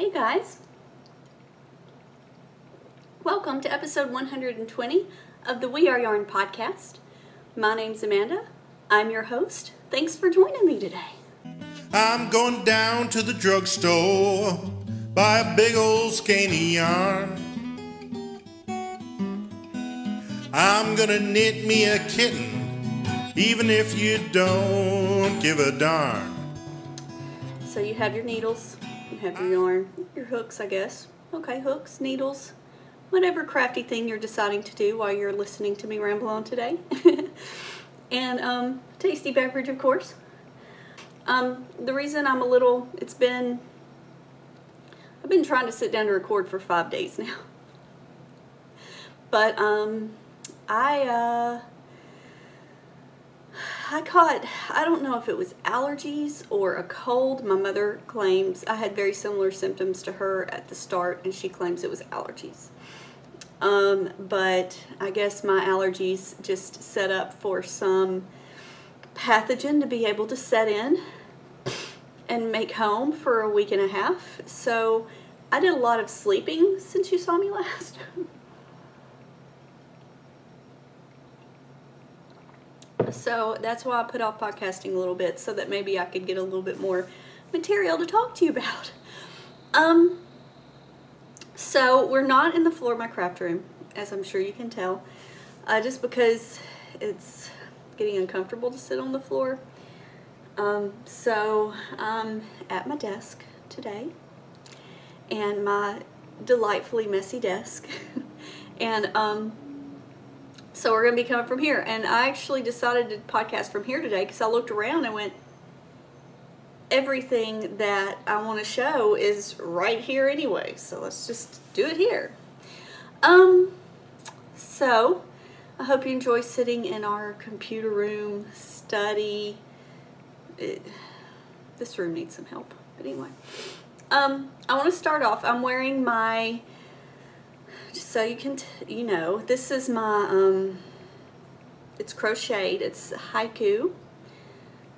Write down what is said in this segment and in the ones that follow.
Hey guys, welcome to episode 120 of the We Are Yarn podcast. My name's Amanda, I'm your host. Thanks for joining me today. I'm going down to the drugstore, buy a big old skein of yarn. I'm gonna knit me a kitten, even if you don't give a darn. So you have your needles, you have your yarn, your hooks I guess. Okay, hooks, needles, whatever crafty thing you're deciding to do while you're listening to me ramble on today. And tasty beverage of course. The reason I'm I've been trying to sit down to record for 5 days now. But I caught, I don't know if it was allergies or a cold. My mother claims I had very similar symptoms to her at the start, and she claims it was allergies. But I guess my allergies just set up for some pathogen to be able to set in and make home for a week and a half. So I did a lot of sleeping since you saw me last. So that's why I put off podcasting a little bit, so that maybe I could get a little bit more material to talk to you about. So we're not in the floor of my craft room, as I'm sure you can tell, just because it's getting uncomfortable to sit on the floor. So I'm at my desk today, and my delightfully messy desk, and so we're going to be coming from here. And I actually decided to podcast from here today because I looked around and went, everything that I want to show is right here anyway, so let's just do it here. So I hope you enjoy sitting in our computer room, study. This room needs some help, but anyway. I want to start off, I'm wearing my, just so you can, this is my, it's crocheted, it's Haiku,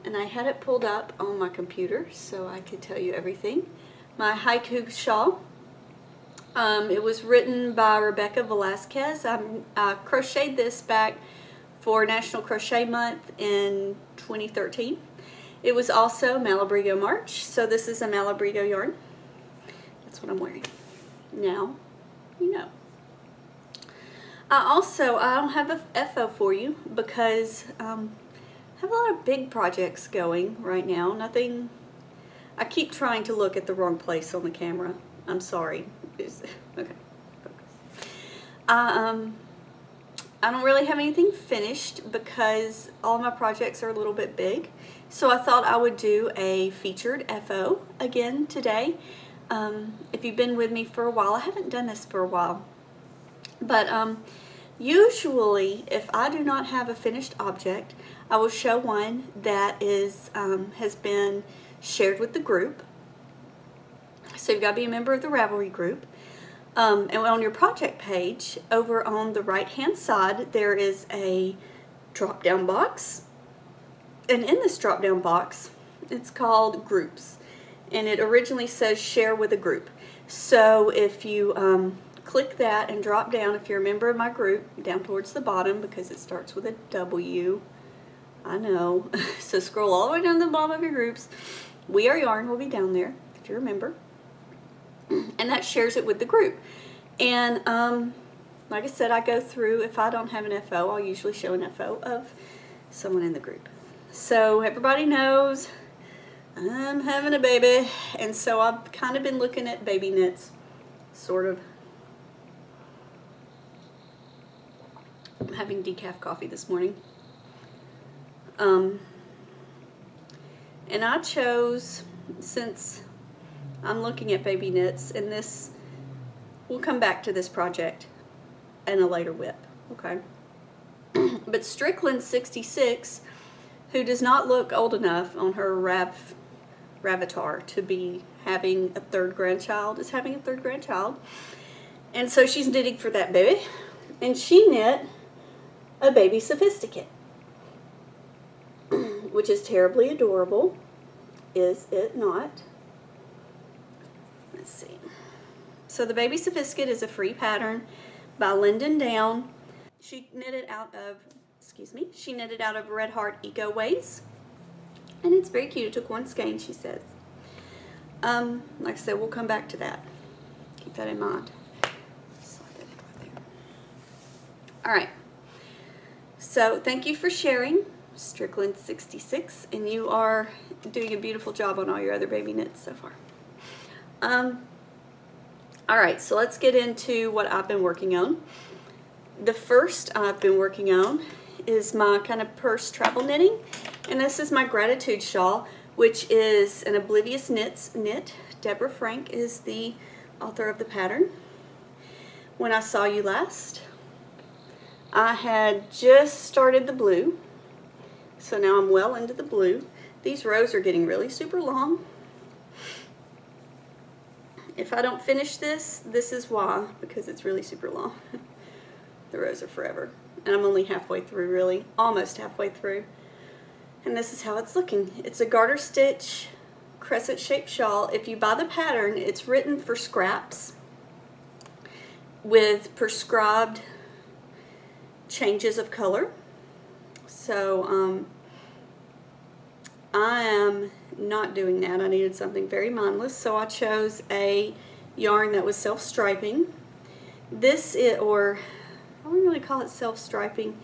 and I had it pulled up on my computer so I could tell you everything. My Haiku shawl, it was written by Rebecca Velasquez. I crocheted this back for National Crochet Month in 2013. It was also Malabrigo March, so this is a Malabrigo yarn. That's what I'm wearing. Now, you know. I don't have a FO for you because I have a lot of big projects going right now. Nothing, I keep trying to look at the wrong place on the camera. I'm sorry. Okay, focus. I don't really have anything finished because all my projects are a little bit big. So I thought I would do a featured FO again today. If you've been with me for a while, I haven't done this for a while. But usually, if I do not have a finished object, I will show one that is has been shared with the group. So you've got to be a member of the Ravelry group. And on your project page, over on the right-hand side, there is a drop-down box. And in this drop-down box, it's called Groups. And it originally says Share with a Group. So if you click that and drop down, if you're a member of my group, down towards the bottom, because it starts with a W. I know. So scroll all the way down to the bottom of your groups. We Are Yarn will be down there, if you're a member. And that shares it with the group. And like I said, I go through, if I don't have an FO, I'll usually show an FO of someone in the group. So everybody knows I'm having a baby, and so I've kind of been looking at baby knits, sort of. I'm having decaf coffee this morning. And I chose, since I'm looking at baby knits, and this, we'll come back to this project in a later whip, okay? But Strickland 66, who does not look old enough on her Ravatar to be having a third grandchild, is having a third grandchild. And so she's knitting for that baby. And she knit a Baby Sophisticate, which is terribly adorable, is it not? let's see. So the Baby Sophisticate is a free pattern by Lyndon Down. She knitted out of, she knitted out of Red Heart Eco Ways. And it's very cute. It took one skein, she says. Like I said, we'll come back to that. Keep that in mind. Slide that in right there. All right. So thank you for sharing, Strickland66, and you are doing a beautiful job on all your other baby knits so far. All right, so let's get into what I've been working on. The first I've been working on is my kind of purse travel knitting, and this is my Gratitude shawl, which is an Oblivious Knits knit. Deborah Frank is the author of the pattern. When I saw you last, I had just started the blue, so now I'm well into the blue. These rows are getting really super long. If I don't finish this, this is why, because it's really super long. The rows are forever. And I'm only halfway through, really, almost halfway through. And this is how it's looking. It's a garter stitch, crescent shaped shawl. If you buy the pattern, it's written for scraps with prescribed changes of color. So I am not doing that. I needed something very mindless, so I chose a yarn that was self-striping. This is, or I wouldn't really call it self-striping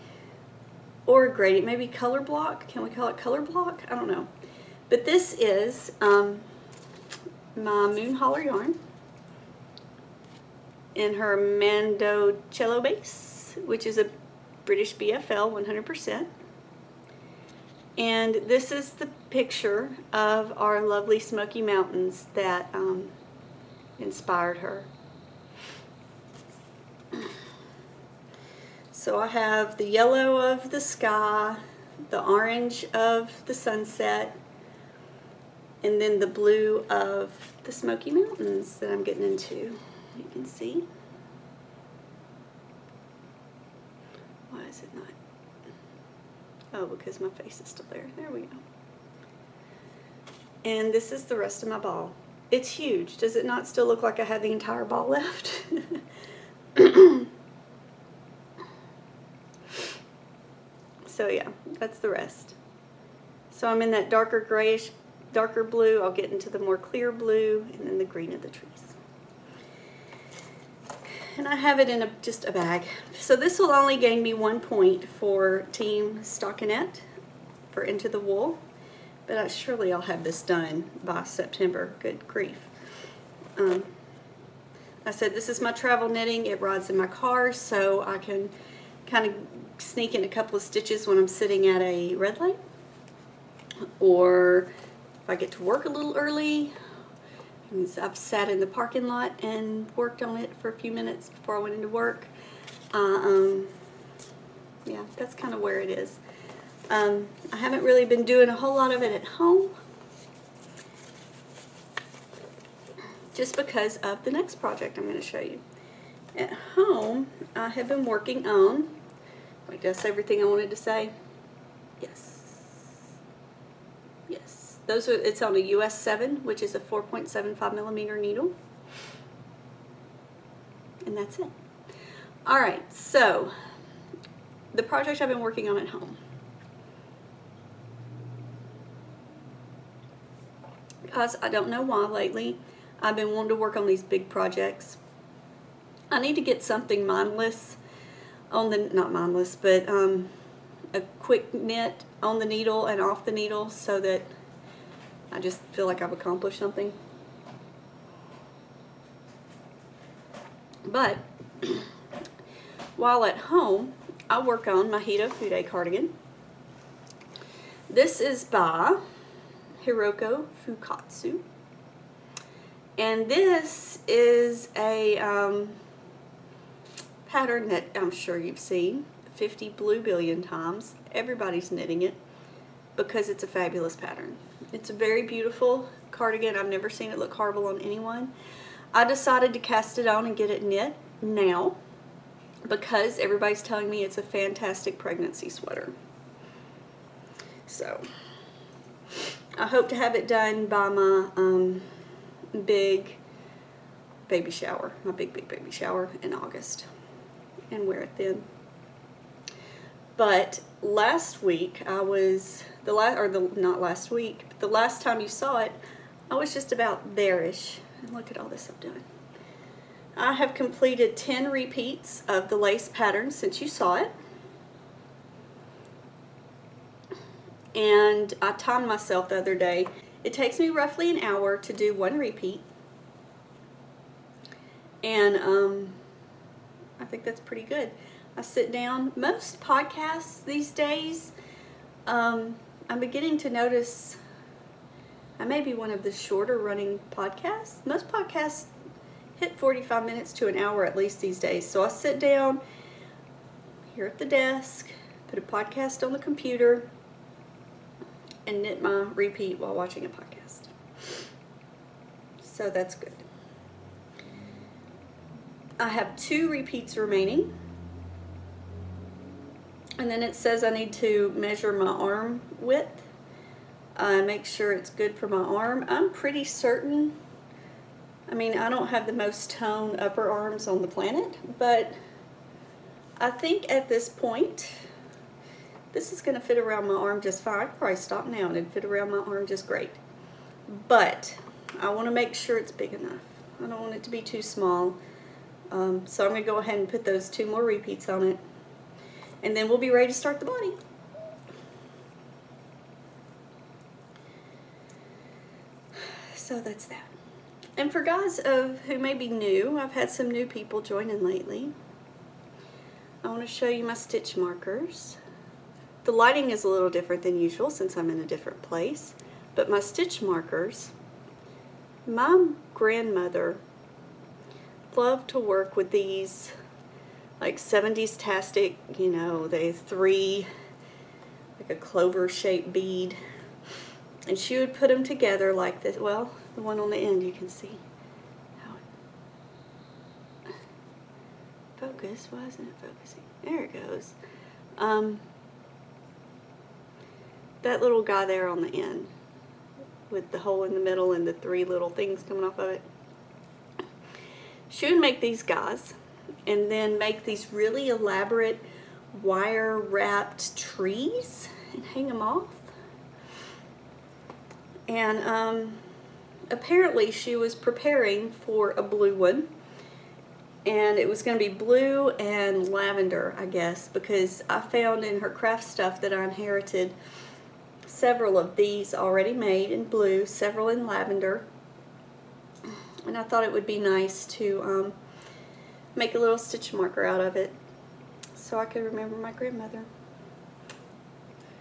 or gradient, maybe color block. Can we call it color block? I don't know. But this is my Moon Holler yarn in her Mandocello base, which is a British BFL 100%. And this is the picture of our lovely Smoky Mountains that inspired her. So I have the yellow of the sky, the orange of the sunset, and then the blue of the Smoky Mountains that I'm getting into. You can see. Why is it not? Oh, because my face is still there. There we go. And this is the rest of my ball. It's huge. Does it not still look like I have the entire ball left? So yeah, that's the rest. So I'm in that darker grayish, darker blue. I'll get into the more clear blue and then the green of the trees. And I have it in just a bag. So this will only gain me 1 point for Team Stockinette for Into the Wool, but surely I'll have this done by September. Good grief. I said this is my travel knitting. It rides in my car, so I can kind of sneak in a couple of stitches when I'm sitting at a red light, or if I get to work a little early. I've sat in the parking lot and worked on it for a few minutes before I went into work. Yeah, that's kind of where it is. I haven't really been doing a whole lot of it at home, just because of the next project I'm going to show you. At home, I have been working on, wait, did I say everything I wanted to say? Yes. Yes. It's on a US 7, which is a 4.75 millimeter needle. And that's it. Alright, so the project I've been working on at home. Because I don't know why lately, I've been wanting to work on these big projects. I need to get something mindless on the, not mindless, but a quick knit on the needle and off the needle so that I just feel like I've accomplished something. But while at home, I work on my Hitofude cardigan. This is by Hiroko Fukatsu. And this is a pattern that I'm sure you've seen 50 blue billion times. Everybody's knitting it because it's a fabulous pattern. It's a very beautiful cardigan. I've never seen it look horrible on anyone. I decided to cast it on and get it knit now because everybody's telling me it's a fantastic pregnancy sweater. So I hope to have it done by my big baby shower, my big baby shower in August, and wear it then. But last week not last week, but the last time you saw it, I was just about there-ish. And look at all this I'm doing. I have completed 10 repeats of the lace pattern since you saw it. And I timed myself the other day. It takes me roughly an hour to do one repeat. And I think that's pretty good. I sit down. Most podcasts these days, I'm beginning to notice I may be one of the shorter running podcasts. Most podcasts hit 45 minutes to an hour at least these days. So I sit down here at the desk, put a podcast on the computer, and knit my repeat while watching a podcast. So that's good. I have 2 repeats remaining. And then it says I need to measure my arm width. Make sure it's good for my arm. I'm pretty certain, I mean, I don't have the most toned upper arms on the planet, but I think at this point, this is going to fit around my arm just fine. I could probably stop now and it'd fit around my arm just great. But I want to make sure it's big enough. I don't want it to be too small. So I'm going to go ahead and put those 2 more repeats on it. And then we'll be ready to start the body. So that's that. And for guys who may be new, I've had some new people join in lately. I want to show you my stitch markers. The lighting is a little different than usual since I'm in a different place. But my stitch markers, my grandmother loved to work with these like 70s-tastic, you know, they 3, like a clover shaped bead. And she would put them together like this. Well, the one on the end you can see how it focus. Why isn't it focusing? There it goes. That little guy there on the end with the hole in the middle and the 3 little things coming off of it. She would make these guys and then make these really elaborate wire wrapped trees and hang them off. And apparently she was preparing for a blue one, and it was going to be blue and lavender, I guess, because I found in her craft stuff that I inherited several of these already made in blue, several in lavender, and I thought it would be nice to make a little stitch marker out of it so I could remember my grandmother.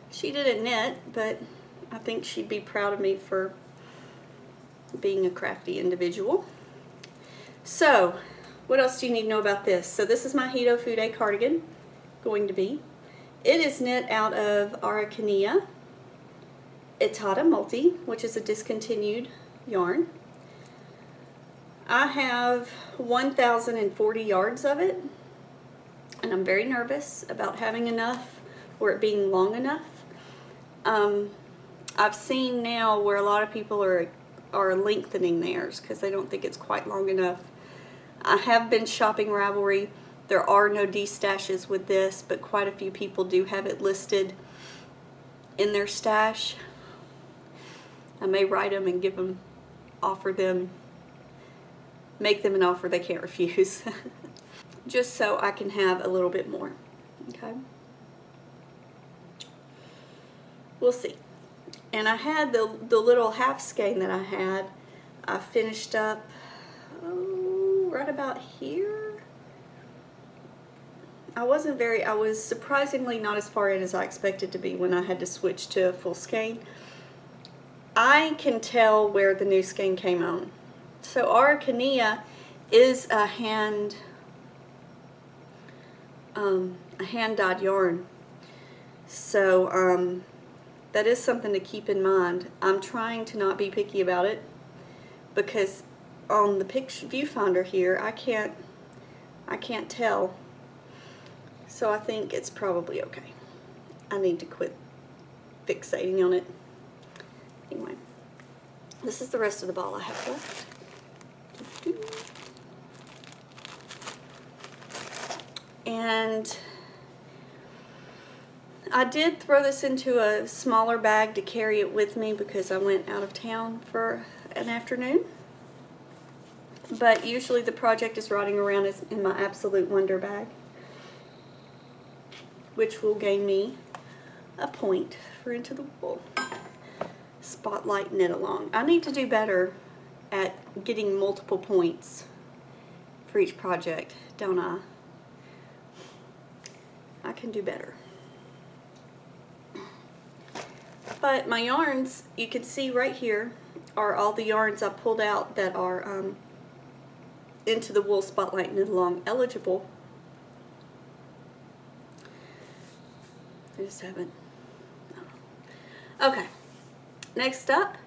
She didn't knit, but I think she'd be proud of me for being a crafty individual. So, what else do you need to know about this? So this is my Hitofude cardigan, going to be. It is knit out of Araucania Itata Multi, which is a discontinued yarn. I have 1,040 yards of it, and I'm very nervous about having enough or it being long enough. I've seen now where a lot of people are lengthening theirs because they don't think it's quite long enough. I have been shopping Ravelry. There are no D-stashes with this, but quite a few people do have it listed in their stash. I may write them and make them an offer they can't refuse. Just so I can have a little bit more. Okay? We'll see. And I had the little half skein that I had. I finished up right about here. I was surprisingly not as far in as I expected to be when I had to switch to a full skein. I can tell where the new skein came on. So Araucania is a hand dyed yarn. So that is something to keep in mind. I'm trying to not be picky about it because on the picture viewfinder here I can't tell. So I think it's probably okay. I need to quit fixating on it. Anyway, this is the rest of the ball I have left. And I did throw this into a smaller bag to carry it with me because I went out of town for an afternoon. But usually the project is riding around in my Absolute Wonder bag, which will gain me a point for Into the Wool. Spotlight knit along. I need to do better at getting multiple points for each project, don't I? I can do better. But my yarns, you can see right here, are all the yarns I pulled out that are Into the Wool Spotlight Knit Along eligible. I just haven't. Okay. Next up,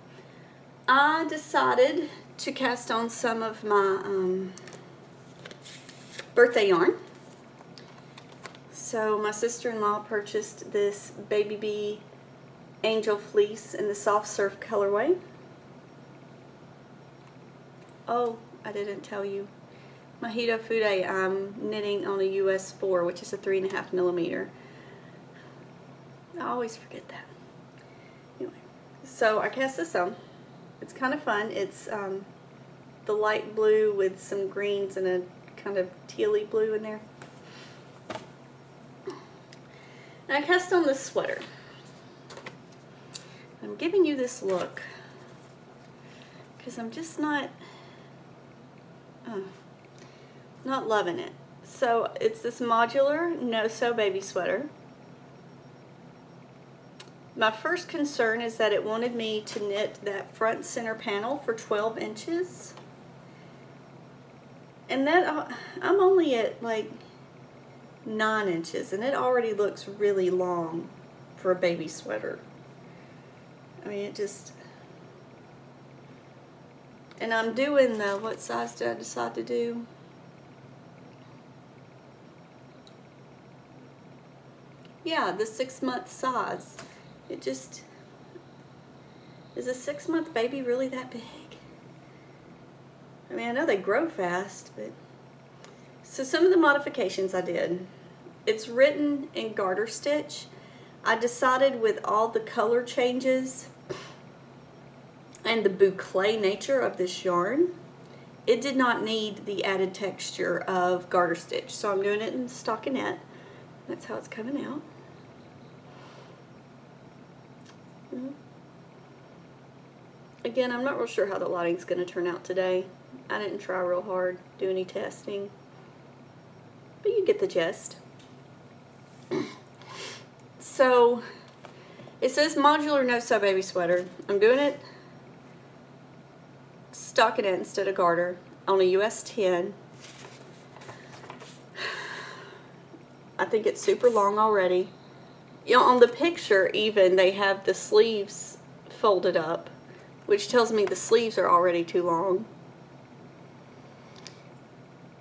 I decided to cast on some of my birthday yarn. So my sister-in-law purchased this Baby Bee Angel Fleece in the Soft Surf colorway. Oh, I didn't tell you. My Hitofude I'm knitting on a US 4, which is a 3.5 millimeter. I always forget that. Anyway, so I cast this on. It's kind of fun. It's the light blue with some greens and a kind of tealy blue in there. And I cast on this sweater. I'm giving you this look because I'm just not loving it. So it's this modular no-sew baby sweater. My first concern is that it wanted me to knit that front center panel for 12 inches. And that I'm only at like 9 inches, and it already looks really long for a baby sweater. I mean, it just... And I'm doing the... What size did I decide to do? Yeah, the 6-month size. It just... Is a 6-month baby really that big? I mean, I know they grow fast, but... So some of the modifications I did. It's written in garter stitch. I decided with all the color changes and the boucle nature of this yarn, it did not need the added texture of garter stitch. So I'm doing it in stockinette. That's how it's coming out. Again, I'm not real sure how the lighting's going to turn out today. I didn't try real hard, do any testing. But you get the gist. So, it says modular no-sew baby sweater. I'm doing it stockinette instead of garter on a US 10. I think it's super long already. You know, on the picture even, they have the sleeves folded up, which tells me the sleeves are already too long.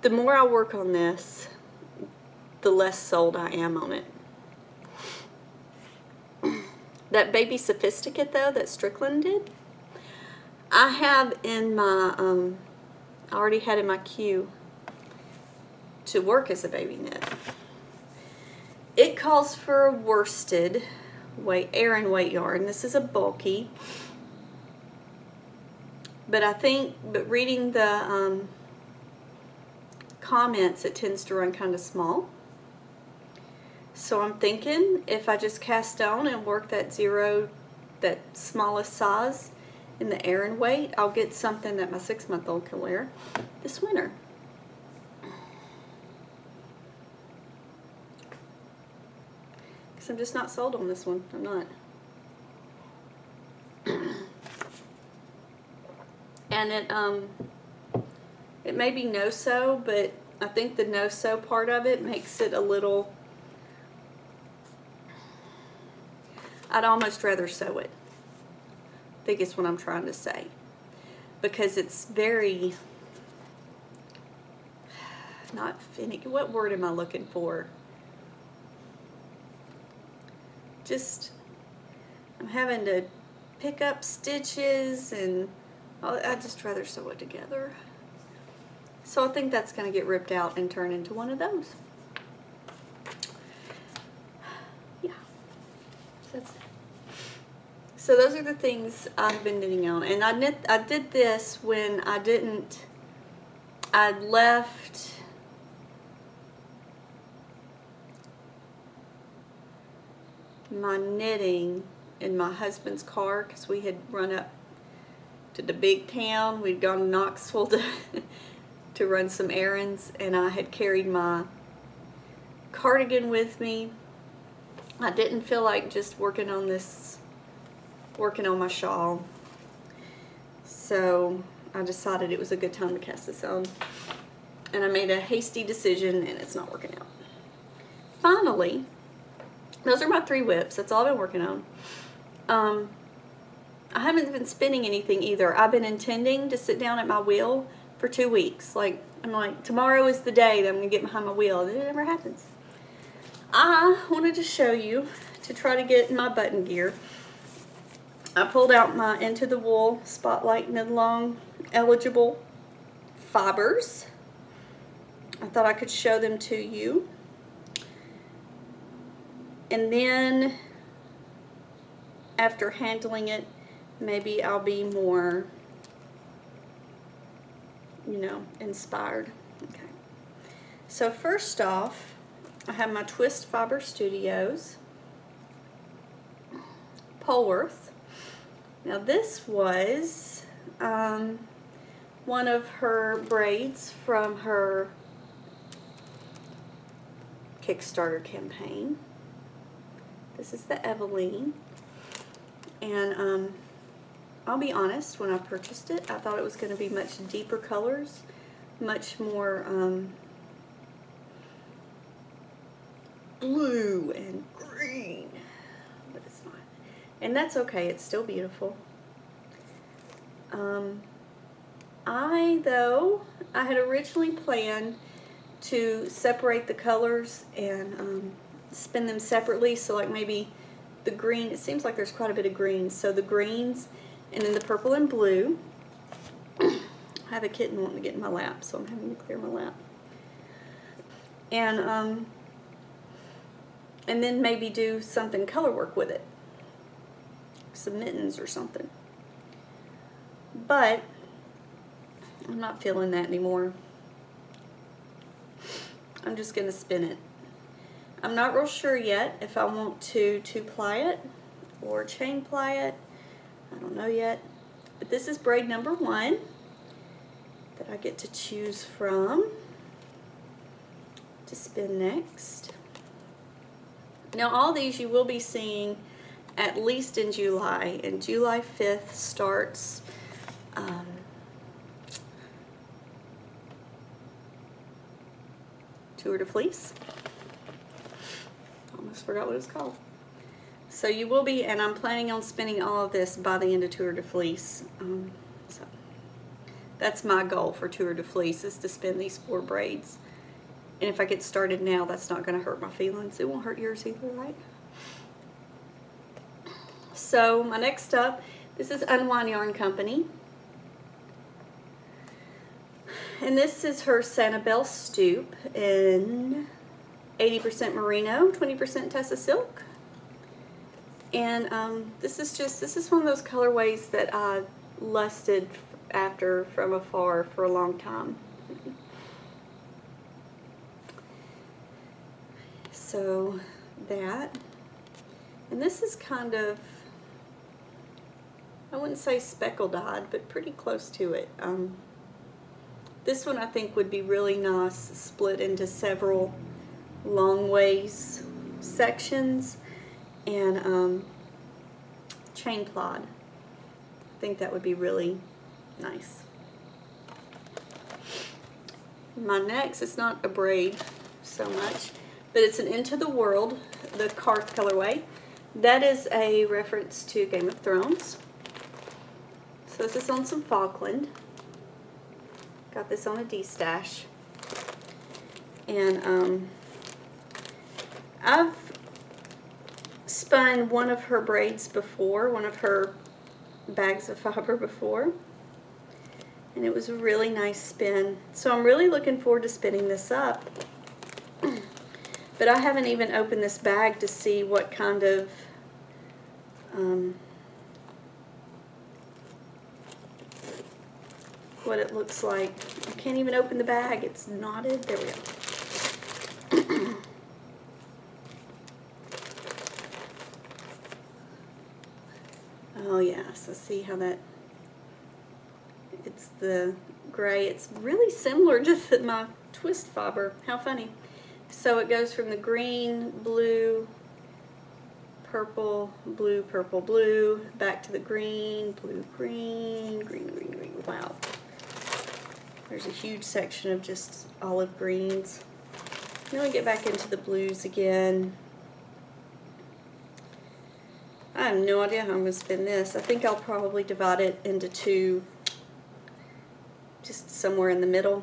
The more I work on this, the less sold I am on it. That Baby Sophisticate, though, that Strickland did, I have in my, I already had in my queue to work as a baby knit. It calls for a worsted Aran weight yarn. This is a bulky, but I think, reading the comments, it tends to run kind of small. So I'm thinking if I just cast on and work that smallest size in the Aran weight, I'll get something that my 6-month-old can wear this winter. Because I'm just not sold on this one. I'm not. And it may be no-sew, but I think the no-sew part of it makes it a little... I'd almost rather sew it. I think it's what I'm trying to say. Because it's very... Not finicky. What word am I looking for? Just... I'm having to pick up stitches and... I'd just rather sew it together. So I think that's going to get ripped out and turn into one of those. So those are the things I've been knitting on. And I did this when I left my knitting in my husband's car because we had run up to the big town. We'd gone to Knoxville to run some errands, and I had carried my cardigan with me. I didn't feel like just working on my shawl, so I decided it was a good time to cast this on, and I made a hasty decision, and it's not working out. Finally, those are my 3 whips. That's all I've been working on. I haven't been spinning anything either. I've been intending to sit down at my wheel for 2 weeks. I'm like, tomorrow is the day that I'm going to get behind my wheel, and it never happens. I wanted to show you, to try to get my button gear. I pulled out my Into the Wool Spotlight Knit Along eligible fibers. I thought I could show them to you. And then, after handling it, maybe I'll be more, inspired. Okay. So first off, I have my Twist Fiber Studios Polworth. Now this was one of her braids from her Kickstarter campaign. This is the Eveline, and I'll be honest, when I purchased it, I thought it was going to be much deeper colors, much more blue and green, but it's not. And that's okay, it's still beautiful. I had originally planned to separate the colors and spin them separately, so like maybe the green, it seems like there's quite a bit of green, so the greens and then the purple and blue. I have a kitten wanting to get in my lap, so I'm having to clear my lap. And then maybe do something color work with it. Some mittens or something. But I'm not feeling that anymore. I'm just going to spin it. I'm not real sure yet if I want to two-ply it or chain ply it. I don't know yet. But this is braid number 1 that I get to choose from to spin next. Now all these you will be seeing at least in July, and July 5th starts Tour de Fleece. Almost forgot what it's called. So you will be, and I'm planning on spinning all of this by the end of Tour de Fleece. So that's my goal for Tour de Fleece, is to spin these 4 braids. And if I get started now, that's not going to hurt my feelings. It won't hurt yours either, right? So my next up, this is Unwind Yarn Company. And this is her Sanibel Stoop in 80% merino, 20% Tessa silk. And this is one of those colorways that I lusted after from afar for a long time. So that, and this is kind of, I wouldn't say speckle dyed, but pretty close to it. This one I think would be really nice split into several long ways sections and chain plied. I think that would be really nice. My next, it's not a braid so much, but it's an Into the World, the card colorway. That is a reference to Game of Thrones. So this is on some Falkland. Got this on a D-stash. And I've spun one of her braids before, one of her bags of fiber before. And it was a really nice spin. So I'm really looking forward to spinning this up. But I haven't even opened this bag to see what kind of what it looks like. I can't even open the bag. It's knotted. There we go. Oh yeah, so see how that, it's the gray. It's really similar to my twist fiber. How funny. So it goes from the green, blue, purple, blue, purple, blue, back to the green, blue, green, green, green, green. Wow. There's a huge section of just olive greens. Then we get back into the blues again. I have no idea how I'm going to spin this. I think I'll probably divide it into two, just somewhere in the middle,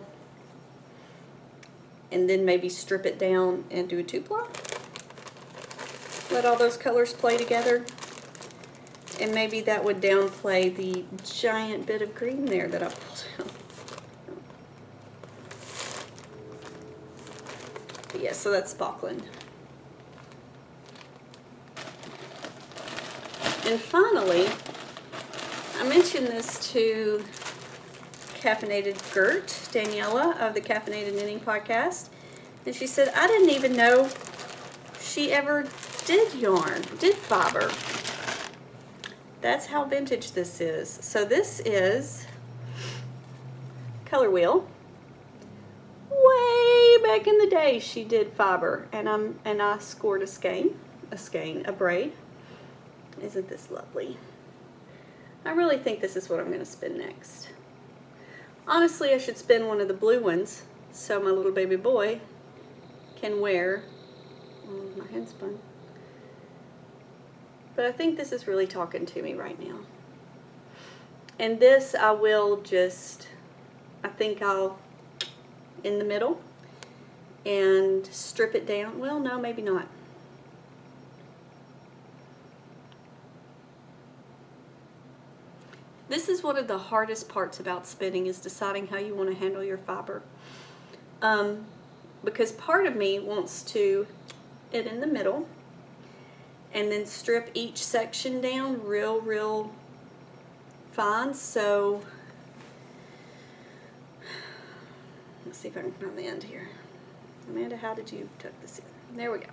and then maybe strip it down and do a 2-ply. Let all those colors play together, and maybe that would downplay the giant bit of green there that I pulled out. But yeah, so that's sparkling. And finally, I mentioned this to Caffeinated Gert, Daniela of the Caffeinated Knitting Podcast, and she said, I didn't even know she ever did yarn, did fiber. That's how vintage this is. So this is Color Wheel. Way back in the day she did fiber, and I scored a braid. Isn't this lovely? I really think this is what I'm going to spin next. Honestly, I should spin one of the blue ones so my little baby boy can wear. Oh, my head spun. But I think this is really talking to me right now. And this I will just, I think I'll in the middle and strip it down. Well, no, maybe not. This is one of the hardest parts about spinning, is deciding how you want to handle your fiber. Because part of me wants to it in the middle and then strip each section down real fine. So let's see if I can find the end here. Amanda, how did you tuck this in? There we go.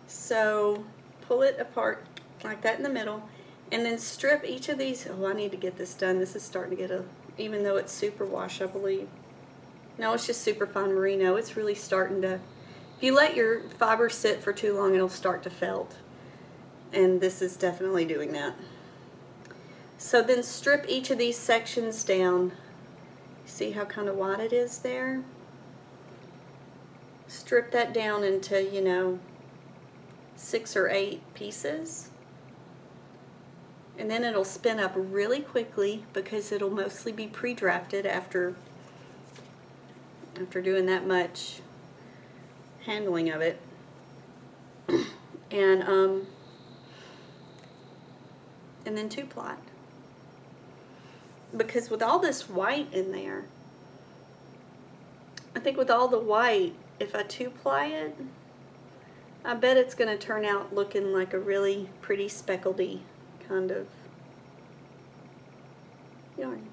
So pull it apart like that in the middle, and then strip each of these. Oh, I need to get this done. This is starting to get even though it's super wash, I believe. No, it's just super fine merino. It's really starting to, if you let your fiber sit for too long, it'll start to felt. And this is definitely doing that. So then strip each of these sections down. See how kind of wide it is there? Strip that down into, you know, 6 or 8 pieces. And then it'll spin up really quickly because it'll mostly be pre-drafted after doing that much handling of it. And then 2-ply. Because with all this white in there, I think with all the white, if I 2-ply it, I bet it's going to turn out looking like a really pretty speckledy kind of yarn.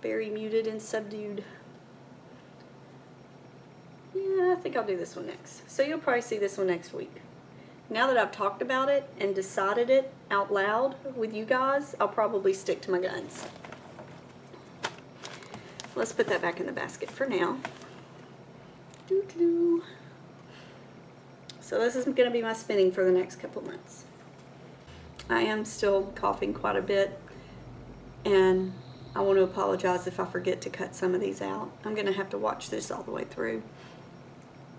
Very muted and subdued. Yeah, I think I'll do this one next. So you'll probably see this one next week. Now that I've talked about it and decided it out loud with you guys, I'll probably stick to my guns. Let's put that back in the basket for now. Doo-doo. So this is going to be my spinning for the next couple months. I am still coughing quite a bit, and I want to apologize if I forget to cut some of these out. I'm going to have to watch this all the way through.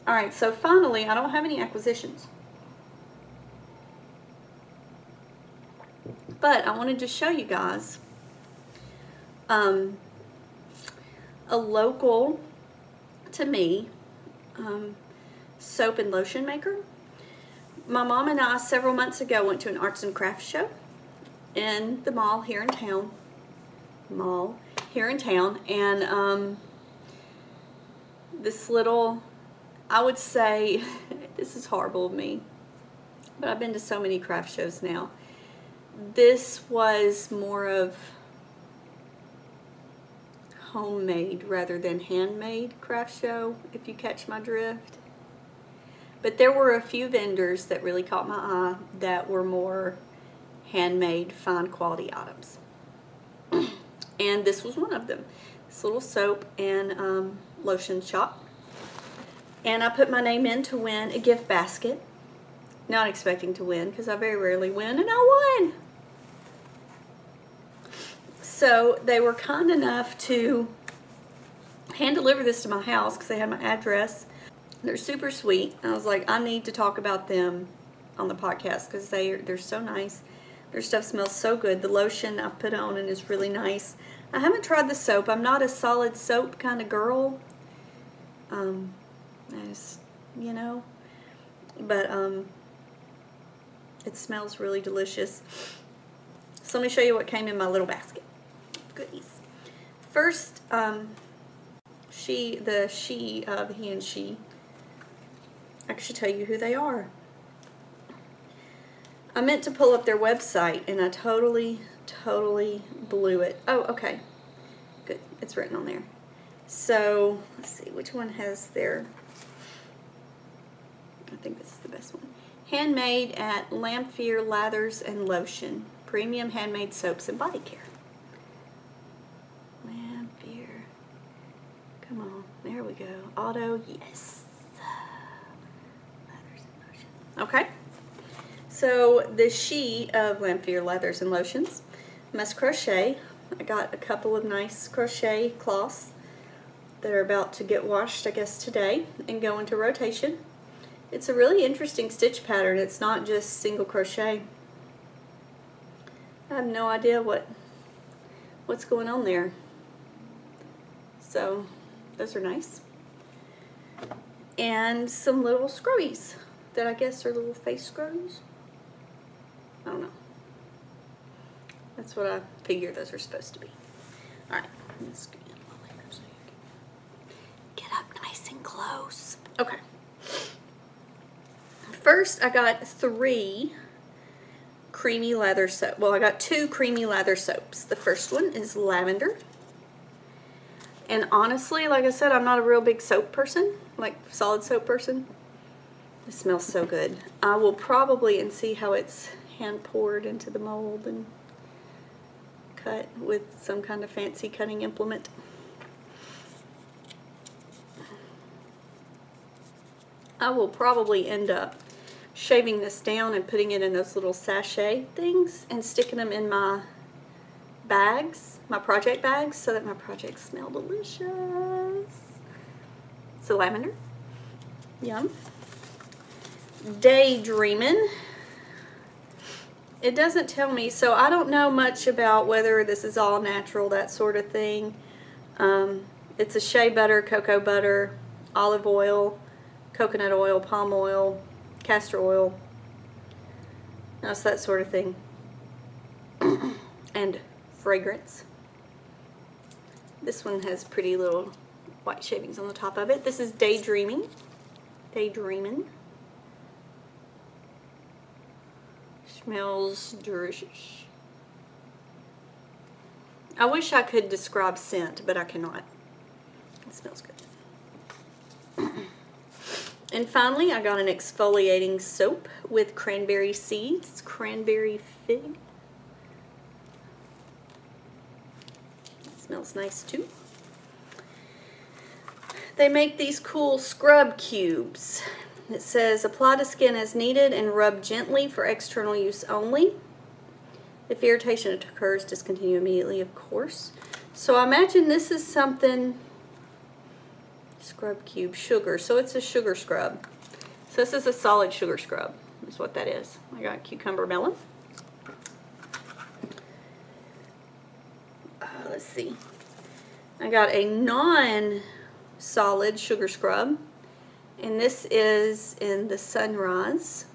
Alright, so finally, I don't have any acquisitions. But I wanted to show you guys a local, to me, soap and lotion maker. My mom and I several months ago went to an arts and crafts show in the mall here in town. And this little, I would say, this is horrible of me. but I've been to so many craft shows now. This was more of homemade rather than handmade craft show, if you catch my drift. But there were a few vendors that really caught my eye that were more handmade, fine quality items. And this was one of them. This little soap and lotion shop. And I put my name in to win a gift basket. Not expecting to win, because I very rarely win, and I won! So they were kind enough to hand deliver this to my house because they had my address. They're super sweet. I was like, I need to talk about them on the podcast because they're so nice. Their stuff smells so good. The lotion I put on and is really nice. I haven't tried the soap. I'm not a solid soap kind of girl. But it smells really delicious. So let me show you what came in my little basket. Goodies. First, he and she, I should tell you who they are. I meant to pull up their website and I totally blew it. Oh, okay. Good. It's written on there. So, let's see, which one has their, I think this is the best one. Handmade at Lamphere Lathers and Lotion. Premium handmade soaps and body care. Lamphere. Come on. There we go. Auto, yes. Lathers and Lotion. Okay. So, the she of Lamphere Lathers and Lotions must crochet. I got a couple of nice crochet cloths that are about to get washed, I guess, today and go into rotation. It's a really interesting stitch pattern. It's not just single crochet. I have no idea what's going on there. So those are nice. And some little scrubbies that I guess are little face scrubs. I don't know. That's what I figure those are supposed to be. Alright, let's get in a little later so you can get up nice and close. Okay. First, I got 3 creamy lather soap. Well, I got 2 creamy lather soaps. The first one is lavender. And honestly, like I said, I'm not a real big soap person, like solid soap person. It smells so good. I will probably, and see how it's hand poured into the mold and cut with some kind of fancy cutting implement. I will probably end up shaving this down and putting it in those little sachet things and sticking them in my bags, my project bags, so that my projects smell delicious. So lavender, yum. Daydreamin'. It doesn't tell me, so I don't know much about whether this is all natural, that sort of thing. It's a shea butter, cocoa butter, olive oil, coconut oil, palm oil, castor oil. That's that sort of thing. And fragrance. This one has pretty little white shavings on the top of it. This is Daydreaming. Daydreamin'. Smells delicious. I wish I could describe scent, but I cannot. It smells good. And finally, I got an exfoliating soap with cranberry seeds. It's cranberry fig. It smells nice too. They make these cool scrub cubes. It says, apply to skin as needed and rub gently for external use only. If irritation occurs, discontinue immediately, of course. So I imagine this is something, scrub cube, sugar. So it's a sugar scrub. So this is a solid sugar scrub, is what that is. I got cucumber melon. Let's see. I got a non-solid sugar scrub. And this is in the Sunrise.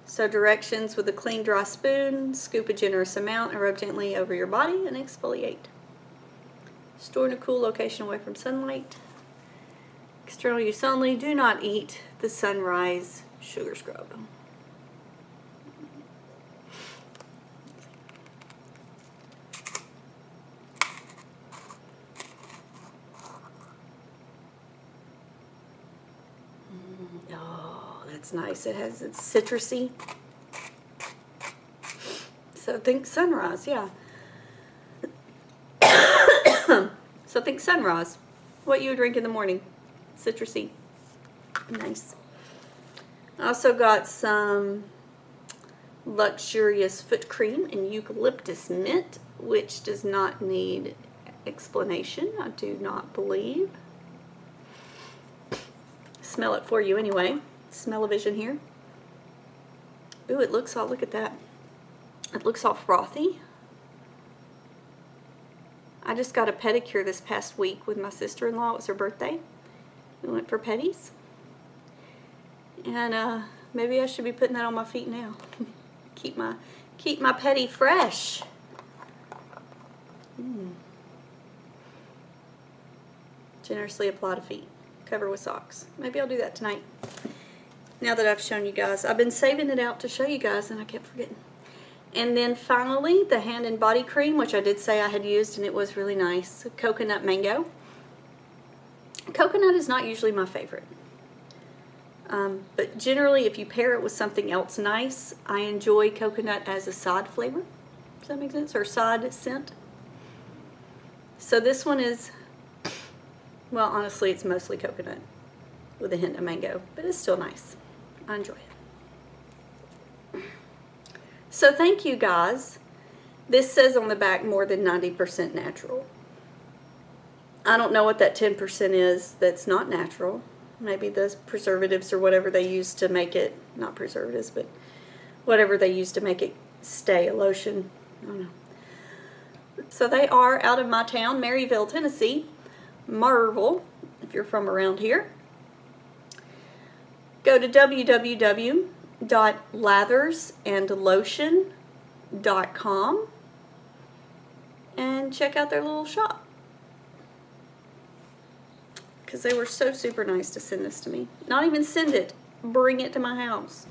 So directions: with a clean dry spoon, scoop a generous amount and rub gently over your body and exfoliate. Store in a cool location away from sunlight. External use only. Do not eat the Sunrise sugar scrub. it's nice. It's citrusy. So think sunrise, yeah. So think sunrise. What you would drink in the morning. Citrusy. Nice. I also got some luxurious foot cream in eucalyptus mint, which does not need explanation, I do not believe. Smell it for you anyway. Smell-o-vision here. Ooh, it looks all, look at that. It looks all frothy. I just got a pedicure this past week with my sister-in-law. It was her birthday. We went for pedis. And maybe I should be putting that on my feet now. keep my pedi fresh. Generously apply to feet. Cover with socks. Maybe I'll do that tonight. Now that I've shown you guys. I've been saving it out to show you guys and I kept forgetting. And then finally, the hand and body cream, which I did say I had used and it was really nice. Coconut mango. Coconut is not usually my favorite. But generally, if you pair it with something else nice, I enjoy coconut as a side flavor. Does that make sense? Or side scent. So this one is, well, honestly, it's mostly coconut with a hint of mango, but it's still nice. I enjoy it. So thank you, guys. This says on the back more than 90% natural. I don't know what that 10% is that's not natural. Maybe the preservatives or whatever they use to make it, not preservatives, but whatever they use to make it stay a lotion. I don't know. So they are out of my town, Maryville, Tennessee. Marvel, if you're from around here. Go to www.lathersandlotion.com and check out their little shop. Because they were so super nice to send this to me. Not even send it, bring it to my house.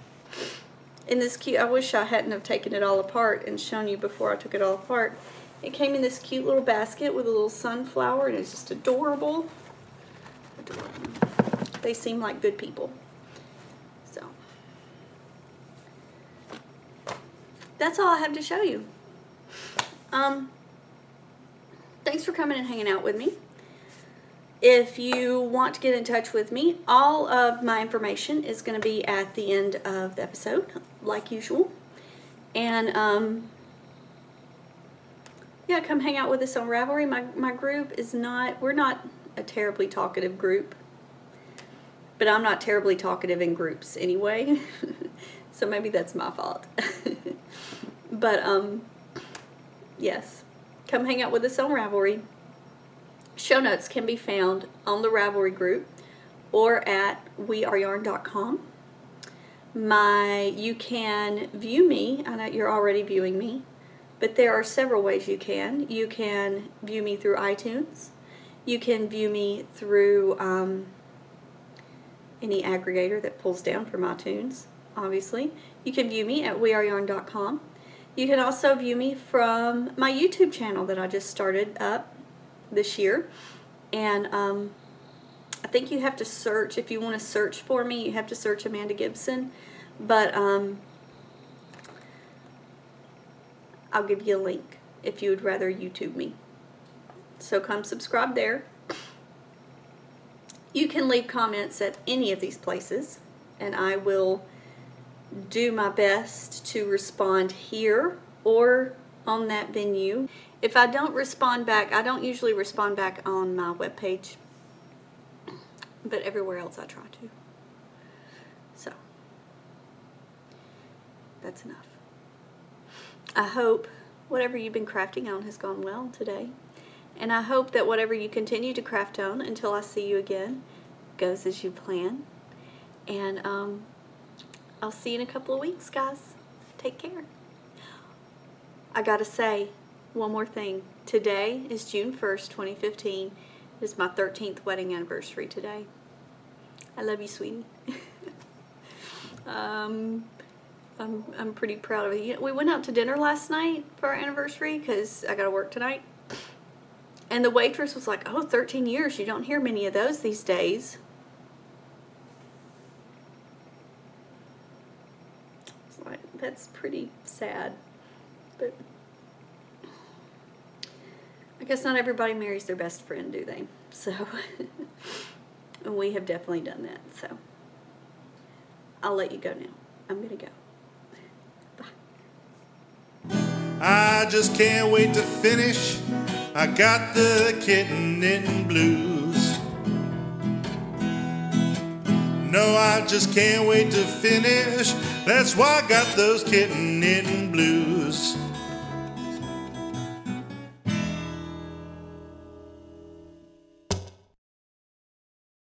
In this cute, I wish I hadn't have taken it all apart and shown you before I took it all apart. It came in this cute little basket with a little sunflower and it's just adorable. Adorable. They seem like good people. So, that's all I have to show you. Thanks for coming and hanging out with me. If you want to get in touch with me, all of my information is going to be at the end of the episode, like usual. And, yeah, come hang out with us on Ravelry. My group is not, we're not a terribly talkative group. But I'm not terribly talkative in groups anyway. So maybe that's my fault. But, yes. Come hang out with us on Ravelry. Show notes can be found on the Ravelry group or at weareyarn.com. You can view me. I know you're already viewing me, but there are several ways you can. You can view me through iTunes. You can view me through any aggregator that pulls down from iTunes, obviously. You can view me at weareyarn.com. You can also view me from my YouTube channel that I just started up this year. And I think you have to search, if you want to search for me, you have to search Amanda Gibson. But I'll give you a link if you would rather YouTube me. So come subscribe there. You can leave comments at any of these places, and I will do my best to respond here or on that venue. If I don't respond back, I don't usually respond back on my webpage, but everywhere else I try to. So, that's enough. I hope whatever you've been crafting on has gone well today. And I hope that whatever you continue to craft on until I see you again goes as you plan. And I'll see you in a couple of weeks, guys. Take care. I gotta say one more thing. Today is June 1st, 2015. It is my 13th wedding anniversary today. I love you, sweetie. I'm pretty proud of it. You know, we went out to dinner last night for our anniversary because I gotta work tonight. And the waitress was like, oh, 13 years. You don't hear many of those these days. that's pretty sad. But I guess not everybody marries their best friend, do they? So, and we have definitely done that. So, I'll let you go now. I'm going to go. I just can't wait to finish. I got the kitten knitting blues. No, I just can't wait to finish. That's why I got those kitten knitting blues.